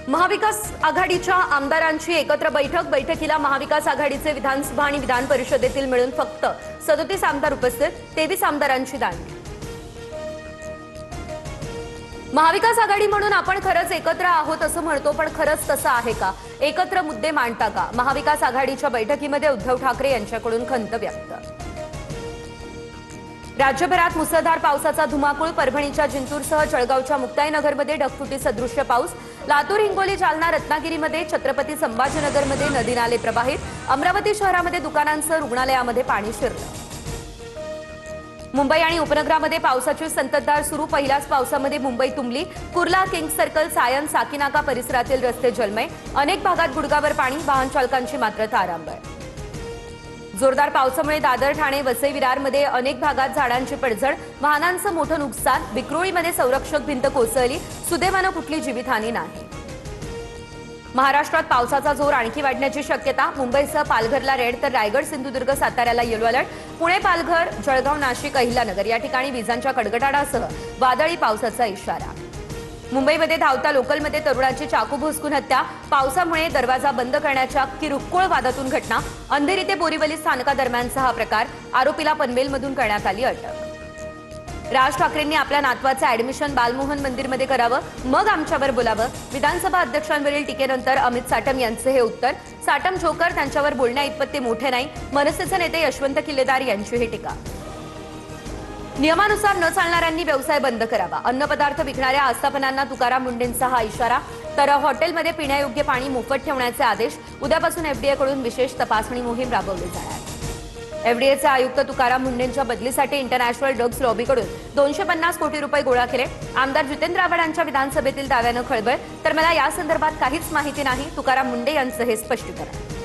महाविकास आघाडीच्या आमदारांची एकत्र बैठकीला महाविकास आघाडीचे विधानसभा आणि विधान परिषदेतील मिळून फक्त 37 आमदार उपस्थित, 23 आमदारांची दांडी। महाविकास आघाडी म्हणून आपण खरंच एकत्र आहोत असं म्हणतो, पण खरंच तसं आहे का? एकत्र मुद्दे मांडता का? महाविकास आघाडीच्या बैठकीमध्ये उद्धव ठाकरे यांच्याकडून खंत व्यक्त। राज्यभरात मुसळधार पावसाचा धुमाकूळ, परभणीच्या जिंतूरसह जळगावच्या मुक्ताईनगरमध्ये ढगफुटी सदृश्य पाऊस, लातूर, हिंगोली, जालना, रत्नागिरीमध्ये, छत्रपती संभाजीनगरमध्ये नदी नाले प्रवाहित, अमरावती शहरामध्ये दुकानांसह रुग्णालयामध्ये पाणी शिरलं। मुंबई आणि उपनगरामध्ये पावसाची संततधार सुरू, पहिल्याच पावसामध्ये मुंबई तुंबली, कुर्ला, किंग्स सर्कल, सायन, साकीनाका परिसरातील रस्ते जलमय, अनेक भागात गुडघावर पाणी, वाहन चालकांची मात्र तारांबळ। जोरदार पावसामुळे दादर, ठाणे, वसई, विरारमध्ये अनेक भागात झाडांची पडझड, वाहनांचं मोठं नुकसान, विक्रोळीमध्ये संरक्षक भिंत कोसळली, सुदैवानं कुठली जीवितहानी नाही। महाराष्ट्रात पावसाचा जोर आणखी वाढण्याची शक्यता, मुंबईसह पालघरला रेड तर रायगड, सिंधुदुर्ग, साताऱ्याला येलो अलर्ट, पुणे, पालघर, जळगाव, नाशिक, अहिल्यानगर या ठिकाणी विजांच्या कडकडाटासह वादळी पावसाचा इशारा। मुंबईमध्ये धावता लोकलमध्ये तरुणाची चाकू भोसकून हत्या, पावसामुळे दरवाजा बंद करण्याच्या किरकोळ वादातून घटना, अंधेरी ते बोरीवली स्थानकादरम्यानचा हा प्रकार, आरोपीला पनवेलमधून करण्यात आली अटक। राज ठाकरेंनी आपल्या नातवाचं ऍडमिशन बालमोहन मंदिरमध्ये करावं, मग आमच्यावर बोलावं, विधानसभा अध्यक्षांवरील टीकेनंतर अमित साटम यांचं हे उत्तर। साटम जोकर, त्यांच्यावर बोलण्या इतपत ते मोठे नाही, मनसेचे नेते यशवंत किल्लेदार यांची ही टीका। नियमानुसार न चालणाऱ्यांनी व्यवसाय बंद करावा, अन्नपदार्थ विकणाऱ्या आस्थापनांना तुकाराम मुंडेंचा हा इशारा, तर हॉटेलमध्ये पिण्यायोग्य पाणी मोफत ठेवण्याचे आदेश, उद्यापासून एफडीएकडून विशेष तपासणी मोहीम राबवली जाणार। एफडीएचे आयुक्त तुकाराम मुंडेंच्या बदलीसाठी इंटरनॅशनल ड्रग्ज लॉबीकडून 250 कोटी रुपये गोळा केले, आमदार जितेंद्र आव्हाडांच्या विधानसभेतील दाव्यानं खळबळ, तर मला या संदर्भात काहीच माहिती नाही, तुकाराम मुंडे यांचं हे स्पष्टीकरण।